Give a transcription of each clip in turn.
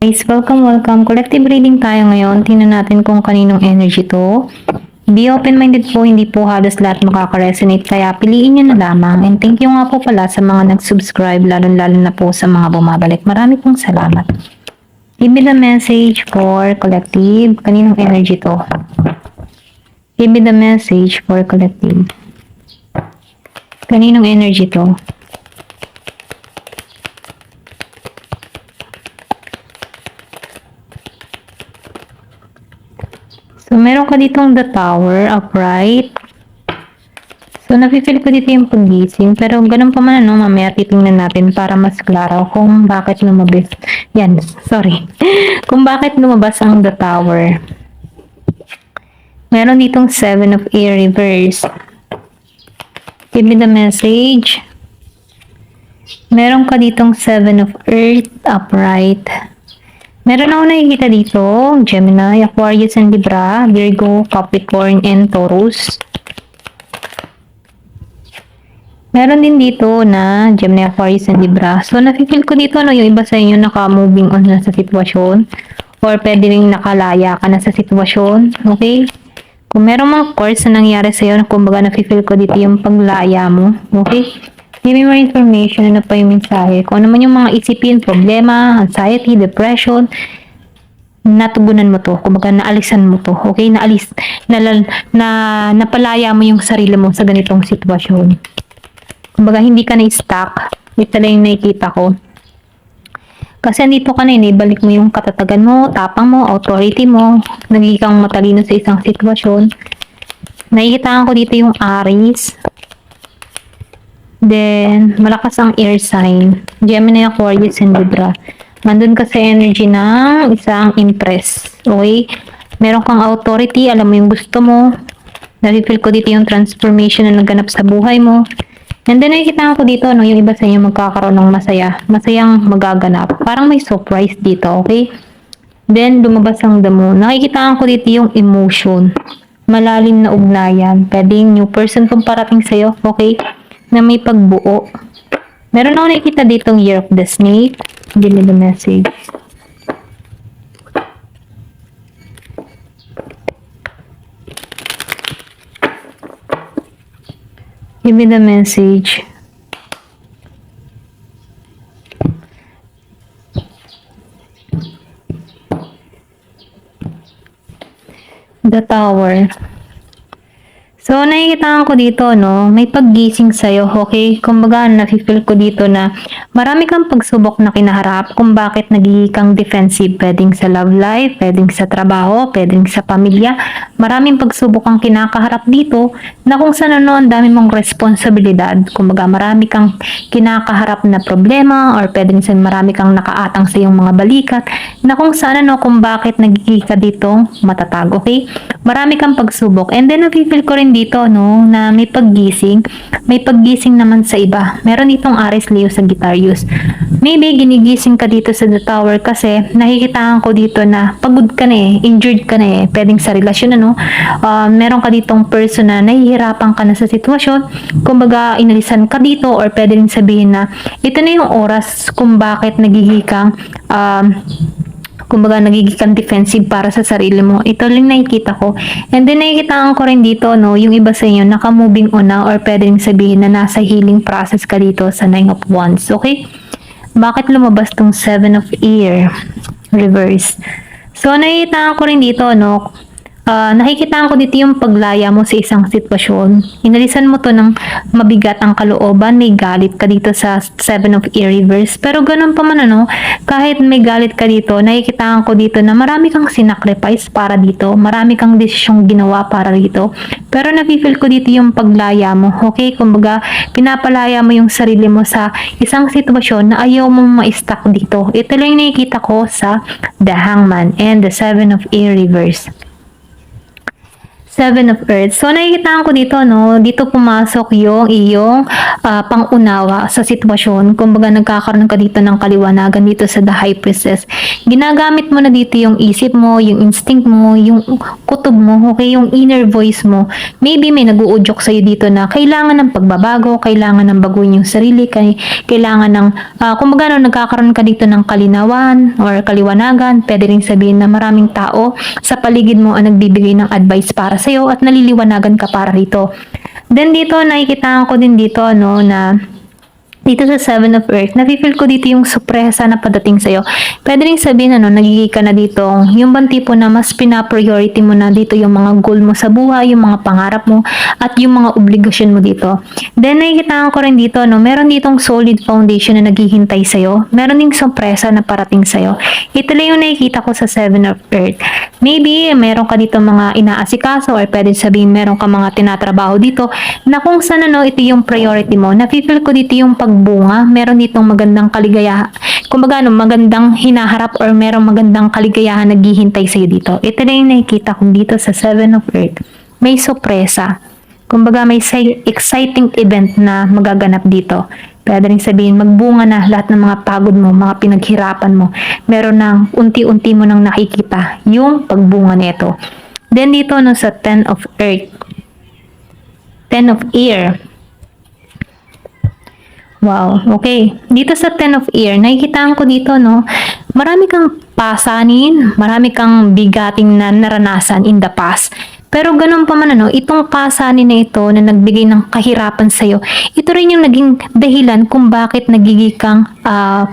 Guys, welcome. Collective reading tayo ngayon. Tingnan natin kung kaninong energy to. Be open-minded po, hindi po halos lahat makaka-resonate, kaya piliin nyo na lamang. And thank you nga po pala sa mga nag-subscribe, lalo na po sa mga bumabalik. Marami pong salamat. Give me the message for collective. Kaninong energy to? Give me the message for collective. Kaninong energy to? So, meron ka ditong the tower, upright. So, nafe-feel ko dito yung pag-gising. Pero, ganun pa man, ano, mamaya titingnan natin para mas klaro kung bakit lumabas. Yan, sorry. Kung bakit lumabas ang the tower. Meron ditong 7 of air reverse. Give me the message. Meron ka ditong 7 of earth, upright. Meron ako nakikita dito, Gemini, Aquarius, and Libra, Virgo, Capricorn, and Taurus. Meron din dito na Gemini, Aquarius, and Libra. So, nafe-feel ko dito, ano, yung iba sa inyo naka-moving on na sa sitwasyon. Or pwede rin nakalaya ka na sa sitwasyon. Okay? Kung meron mga course na nangyari sa'yo, kumbaga nafe-feel ko dito yung paglaya mo. Okay? Give me more information, ano pa yung mensahe. Kung ano man yung mga isipin, problema, anxiety, depression, natugunan mo to. Kumbaga, naalisan mo to. Okay? Napalaya mo yung sarili mo sa ganitong sitwasyon. Kumbaga, hindi ka na-stuck. Ito lang yung nakikita ko. Kasi andito ka na, ibalik mo yung katatagan mo, tapang mo, authority mo, nagiging kang matalino sa isang sitwasyon. Nakikita ko dito yung Aries. Then, malakas ang air sign. Gemini, Aquarius, and Libra. Nandun ka sa energy ng isang Empress. Okay? Meron kang authority, alam mo yung gusto mo. Nafe-feel ko dito yung transformation na naganap sa buhay mo. And then, nakikita ko dito, no, yung iba sa inyo magkakaroon ng masayang magaganap. Parang may surprise dito, okay? Then, lumabas ang damo. Nakikita ko dito yung emotion. Malalim na ugnayan. Pwedeng new person kung parating sa'yo, okay? Na may pagbuo. Meron ako nakikita ditong Year of the Snake. Give me the message. Give me the message. The Tower. So, nakikita ko dito, no, may paggising sa'yo, okay? Kumbaga, nafe-feel ko dito na marami kang pagsubok na kinaharap kung bakit nagiging kang defensive. Pwedeng sa love life, pwedeng sa trabaho, pwedeng sa pamilya. Maraming pagsubok kang kinakaharap dito na kung saan ano, ang dami mong responsibilidad. Kumbaga, marami kang kinakaharap na problema or pwedeng sa marami kang nakaatang sa iyong mga balikat na kung saan ano, kung bakit nagiging ka dito matatag, okay? Marami kang pagsubok. And then, nafe-feel ko rin dito, no, na may paggising naman sa iba. Meron ditong Aries, Leo, Sagittarius. Maybe ginigising ka dito sa the tower kasi nakikita ko dito na pagod ka na injured ka na pwedeng sa relasyon, ano, meron ka ditong person na nahihirapan ka na sa sitwasyon, kumbaga inalisan ka dito or pwede rin sabihin na ito na yung oras kung bakit nagiging kang kumbaga nagiging defensive para sa sarili mo. Ito lang nakikita ko. And then nakikita ko rin dito, no, yung iba sa inyo naka-moving on na or pwedeng sabihin na nasa healing process ka dito sa 9 of Wands. Okay? Bakit lumabas tong 7 of Air reverse? So nakikita ko rin dito, no, nakikita ko dito yung paglaya mo sa isang sitwasyon. Inalisan mo to ng mabigat ang kalooban, may galit ka dito sa 7 of Air reverse. Pero ganun pa man, ano, kahit may galit ka dito, nakikita ko dito na marami kang sinacrifice para dito, marami kang desisyong ginawa para dito. Pero nafe-feel ko dito yung paglaya mo, okay? Kumbaga, pinapalaya mo yung sarili mo sa isang sitwasyon na ayaw mo ma-stuck dito. Ito lang yung nakikita ko sa The Hangman and the 7 of Air reverse. Seven of Earths. So, nakikita ko dito, no, dito pumasok yung iyong pangunawa sa sitwasyon. Kumbaga, nagkakaroon ka dito ng kaliwanagan dito sa The High Priestess. Ginagamit mo na dito yung isip mo, yung instinct mo, yung kutob mo, okay, yung inner voice mo. Maybe may nag-uudyok sa'yo dito na kailangan ng pagbabago, kailangan ng baguhin yung sarili, kailangan ng, kumbaga, no, nagkakaroon ka dito ng kalinawan or kaliwanagan. Pwede rin sabihin na maraming tao sa paligid mo ang nagbibigay ng advice para sa'yo at naliliwanagan ka para rito. Then dito, nakikita ko din dito, no, na dito sa Seven of Earth, nafe-feel ko dito yung sorpresa na padating sa'yo. Pwede rin sabihin, ano, nagiging ka na dito, yung bang tipo na mas pina-priority mo na dito yung mga goal mo sa buhay, yung mga pangarap mo, at yung mga obligasyon mo dito. Then, nakikita ko rin dito, no, meron ditong solid foundation na naghihintay sa'yo. Meron ding sorpresa na parating sa'yo. Ito lang yung nakikita ko sa Seven of Earth. Maybe, meron ka dito mga inaasikaso or pwede sabihin meron ka mga tinatrabaho dito na kung saan, ano, ito yung priority mo. Nafe-feel ko dito yung pagbunga, meron ditong magandang kaligayahan. Kumbaga, ano, magandang hinaharap or merong magandang kaligayahan naghihintay sa'yo dito. Ito na yung nakikita ko dito sa Seven of Earth. May sorpresa. Kumbaga, may exciting event na magaganap dito. Pwede rin sabihin, magbunga na lahat ng mga pagod mo, mga pinaghirapan mo. Meron nang unti-unti mo nang nakikita yung pagbunga nito. Then dito, no, sa Ten of Earth. Ten of Air. Wow, okay. Dito sa Ten of Air, nakikita ko dito, no, marami kang pasanin, marami kang bigating na naranasan in the past. Pero ganun pa man, ano, itong pasanin na ito na nagbigay ng kahirapan sa'yo, ito rin yung naging dahilan kung bakit nagiging kang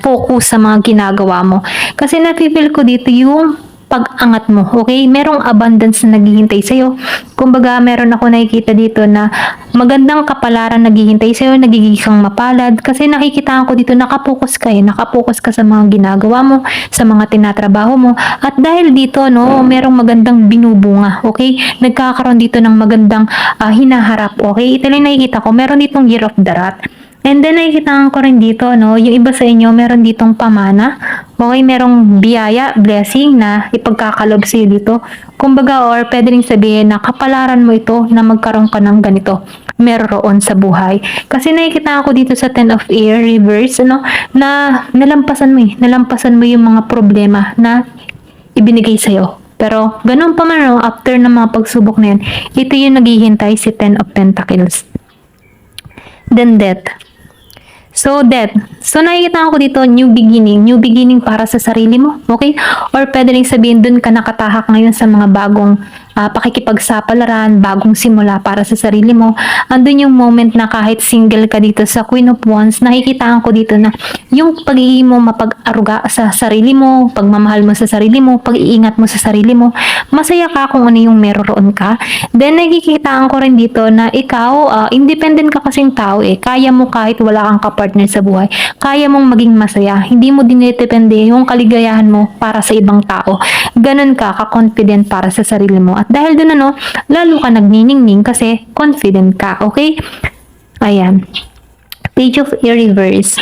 focus sa mga ginagawa mo. Kasi nafe-feel ko dito yung pag-angat mo, okay? Merong abundance na naghihintay sa'yo. Kumbaga, meron ako nakikita dito na magandang kapalaran naghihintay sa'yo, nagiging kang mapalad. Kasi nakikita ko dito, nakapokus ka nakapokus ka sa mga ginagawa mo, sa mga tinatrabaho mo. At dahil dito, no, merong magandang binubunga, okay? Nagkakaroon dito ng magandang hinaharap, okay? Ito lang nakikita ko, meron ditong Year of the Rat. And then nakikita ko rin dito, no, yung iba sa inyo, meron ditong pamana. Okay, merong biyaya, blessing na ipagkakalob sa'yo dito. Kumbaga, or pwede rin sabihin na kapalaran mo ito na magkaroon ka ng ganito. Meron sa buhay. Kasi nakikita ko dito sa Ten of Air, reverse, ano, na nalampasan mo yung mga problema na ibinigay sa'yo. Pero, ganun pa man, no, after ng mga pagsubok na yan, ito yung naghihintay si Ten of Pentacles. Then, Death. So, death. So, nakikita ko dito, new beginning. New beginning para sa sarili mo. Okay? Or pwede rin sabihin, dun ka nakatahak ngayon sa mga bagong pakikipagsapalaran, bagong simula para sa sarili mo. Andun yung moment na kahit single ka dito sa Queen of Wands, nakikita ko dito na yung pag-iing mo mapag-aruga sa sarili mo, pagmamahal mo sa sarili mo, pag-iingat mo sa sarili mo, masaya ka kung ano yung meron ka. Then, nakikita ko rin dito na ikaw, independent ka kasing tao kaya mo kahit wala kang kapartner sa buhay. Kaya mong maging masaya. Hindi mo dinedepende yung kaligayahan mo para sa ibang tao. Ganun ka, ka-confident para sa sarili mo. At dahil dun, ano, lalo ka nagniningning kasi confident ka, okay? Ayan. Page of Air Reverse.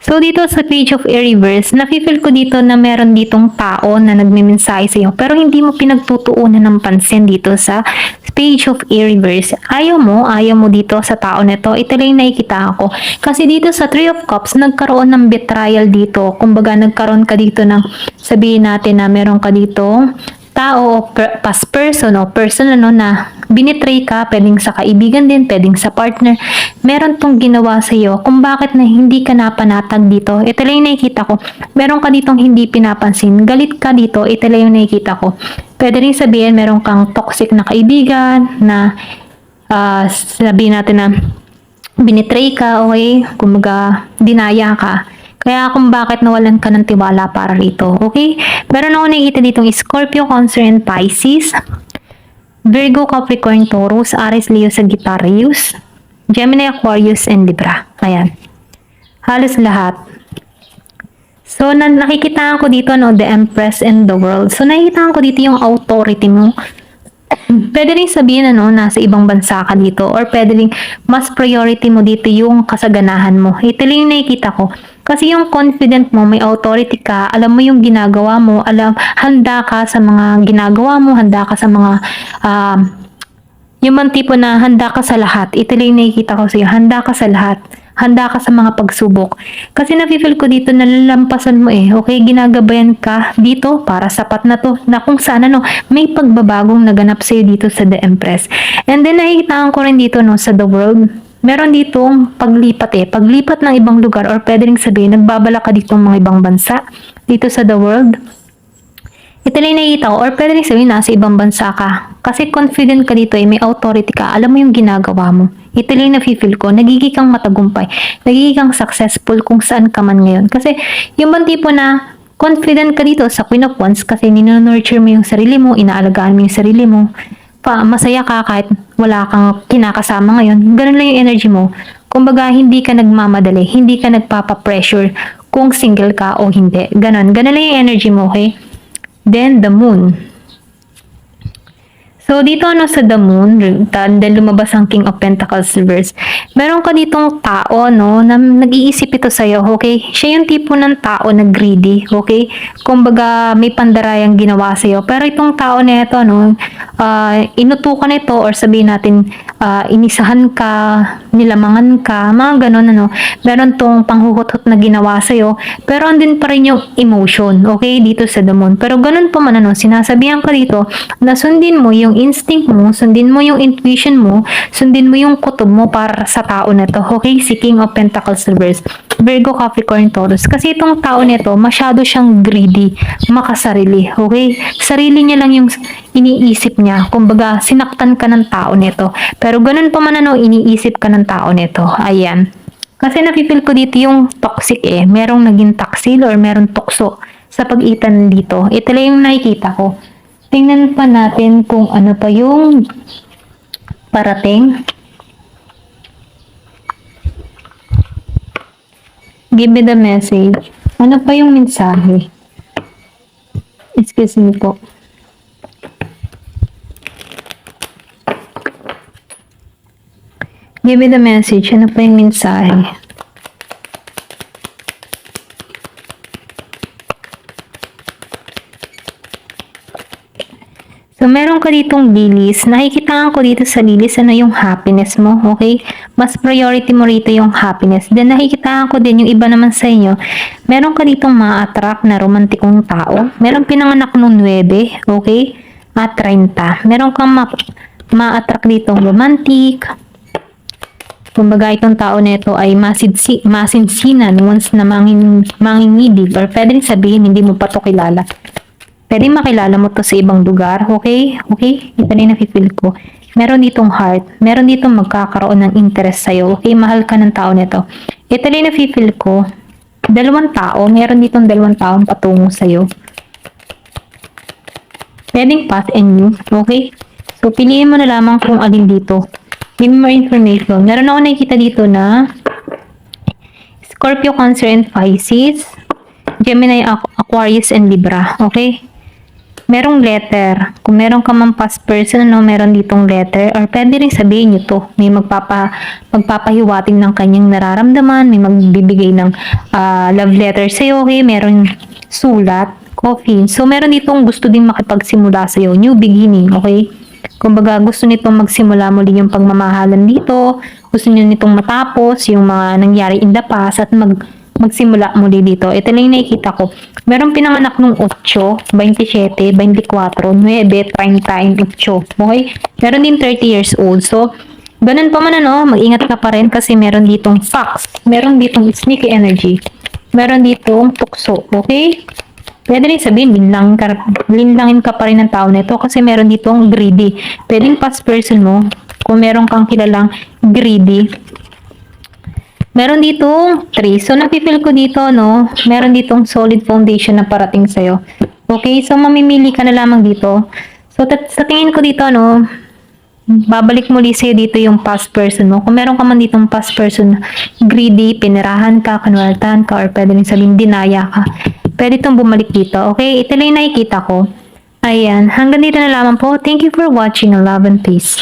So, dito sa Page of Air Reverse, nafe-feel ko dito na meron ditong tao na nagmimensahe sa iyo, pero hindi mo pinagtutuunan ng pansin dito sa Page of Air Reverse. Ayaw mo dito sa tao na ito. Ito lang nakikita ako. Kasi dito sa Three of Cups, nagkaroon ng betrayal dito. Kumbaga, nagkaroon ka dito ng, sabihin natin na meron ka dito tao, past person o person, ano, na binitray ka, pwedeng sa kaibigan din, pwedeng sa partner, meron tong ginawa sa iyo kung bakit na hindi ka napanatag dito. Ito lang yung nakikita ko. Meron ka ditong hindi pinapansin. Galit ka dito. Ito lang yung nakikita ko. Pwede rin sabihin, meron kang toxic na kaibigan na sabihin natin na binitray ka, okay? Kumbaga, dinaya ka. Kaya kung bakit nawalan ka ng tiwala para rito, okay? Meron ako nakikita ditong Scorpio, Cancer, and Pisces. Virgo, Capricorn, Taurus, Aries, Leo, Sagittarius, Gemini, Aquarius, and Libra. Ayan. Halos lahat. So, nakikita ko dito, no, the Empress and the World. So, nakikita ko dito yung authority mo. Pwede rin sabihin nasa ibang bansa ka dito or pwede rin mas priority mo dito yung kasaganahan mo. Ito lang yung nakikita ko. Kasi yung confident mo, may authority ka, alam mo yung ginagawa mo, handa ka sa mga ginagawa mo, handa ka sa mga um, yung man tipo na handa ka sa lahat. Ito lang yung nakikita ko sa'yo. Handa ka sa lahat. Handa ka sa mga pagsubok. Kasi nafe-feel ko dito na lalampasan mo eh. Okay, ginagabayan ka dito para sapat na to. Na kung saan may pagbabagong naganap sa'yo dito sa The Empress. And then nakikita ko rin dito sa The World. Meron ditong paglipat eh. Paglipat ng ibang lugar or pwede rin sabihin, nagbabala ka dito mga ibang bansa. Dito sa The World. Ito lang nakikita ko, or pwede rin sabihin nasa ibang bansa ka. Kasi confident ka dito may authority ka, alam mo yung ginagawa mo. Ito lang na-feel ko, nagiging kang matagumpay, nagiging kang successful kung saan ka man ngayon. Kasi yung bang tipo na confident ka dito sa Queen of Wands kasi ninonurture mo yung sarili mo, inaalagaan mo yung sarili mo, masaya ka kahit wala kang kinakasama ngayon. Ganun lang yung energy mo. Kumbaga, hindi ka nagmamadali, hindi ka nagpapa-pressure kung single ka o hindi. Ganun lang yung energy mo, okay? Then, the moon. So, dito sa The Moon, then lumabas ang King of Pentacles reverse. Meron ka ditong tao, na nag-iisip ito sa'yo, okay? Siya yung tipo ng tao na greedy, okay? Kumbaga, may pandarayang ginawa sa'yo. Pero itong tao na ito, inutukan ito or sabihin natin, inisahan ka, nilamangan ka, mga ganun, Meron tong panghuhot-hot na ginawa sa'yo, pero andin pa rin yung emotion, okay? Dito sa The Moon. Pero ganun pa man, sinasabihan ka dito na sundin mo yung instinct mo, sundin mo yung intuition mo, sundin mo yung kutob mo para sa tao na to. Okay? Si King of Pentacles reverse. Virgo, Capricorn, Taurus. Kasi itong tao nito, masyado siyang greedy, makasarili. Okay? Sarili niya lang yung iniisip niya. Kumbaga, sinaktan ka ng tao nito. Pero ganun pa man iniisip ka ng tao nito. Ayan. Kasi nafe-feel ko dito yung toxic eh. Merong naging taksil or merong tukso sa pag-itan dito. Ito lang yung nakikita ko. Tingnan pa natin kung ano pa yung parating. Give me the message. Ano pa yung mensahe? Excuse me po. Give me the message. Ano pa yung mensahe? So, meron ka ditong lilies. Nakikita ko dito sa lilies, yung happiness mo, okay? Mas priority mo rito yung happiness. Then, nakikita ko din yung iba naman sa inyo. Meron ka ditong ma-attract na romantikong tao. Meron pinanganak nung 9, okay? At 30. Meron kang ma-attract ditong romantic. Kumbaga, itong tao na ito ay masinsinan once na mangingibig. Or pwede rin sabihin, hindi mo pa to kilala. Pwede makilala mo to sa ibang lugar, okay? Okay? Ito na yung nafe-feel ko. Meron ditong heart. Meron ditong magkakaroon ng interest sa'yo. Okay? Mahal ka ng tao nito. Ito na yung nafe-feel ko. Dalawang tao. Meron ditong dalawang taong patungo sa'yo. Pwedeng past and new. Okay? So, piliin mo na lamang kung alin dito. Give me more information. Meron ako nakikita dito na Scorpio, Cancer, and Pisces. Gemini, Aquarius, and Libra. Okay? Merong letter. Kung meron ka mang past person, meron ditong letter. Or pwede rin sabihin nyo to. May magpapahiwating ng kanyang nararamdaman. May magbibigay ng love letter sa'yo. Okay? Meron sulat, coffee. So, meron ditong gusto ding makipagsimula sa'yo. New beginning. Okay? Kumbaga, gusto nitong magsimula muli yung pagmamahalan dito. Gusto nyo nitong matapos yung mga nangyari in the past at magsimula muli dito. Ito lang yung nakikita ko. Meron pinanganak nung 8, 27, 24, 9, 30, 8. Okay? Meron din 30 years old. So, ganun pa man mag-ingat ka pa rin kasi meron ditong fox. Meron ditong sneaky energy. Meron ditong tukso. Okay? Pwede rin sabihin, linlangin ka pa rin ng tao nito kasi meron ditong greedy. Pwedeng past person mo kung meron kang kilalang greedy. Meron ditong 3. So, napipil ko dito, meron ditong solid foundation na parating sa'yo. Okay? So, mamimili ka na lamang dito. So, sa tingin ko dito, babalik muli sa'yo dito yung past person mo. Kung meron ka man ditong past person, greedy, pinirahan ka, kanwaltahan ka, or pwede rin sabihin, dinaya ka. Pwede itong bumalik dito. Okay? Ito lang yung nakikita ko. Ayan, hanggang dito na lamang po. Thank you for watching. Love and peace.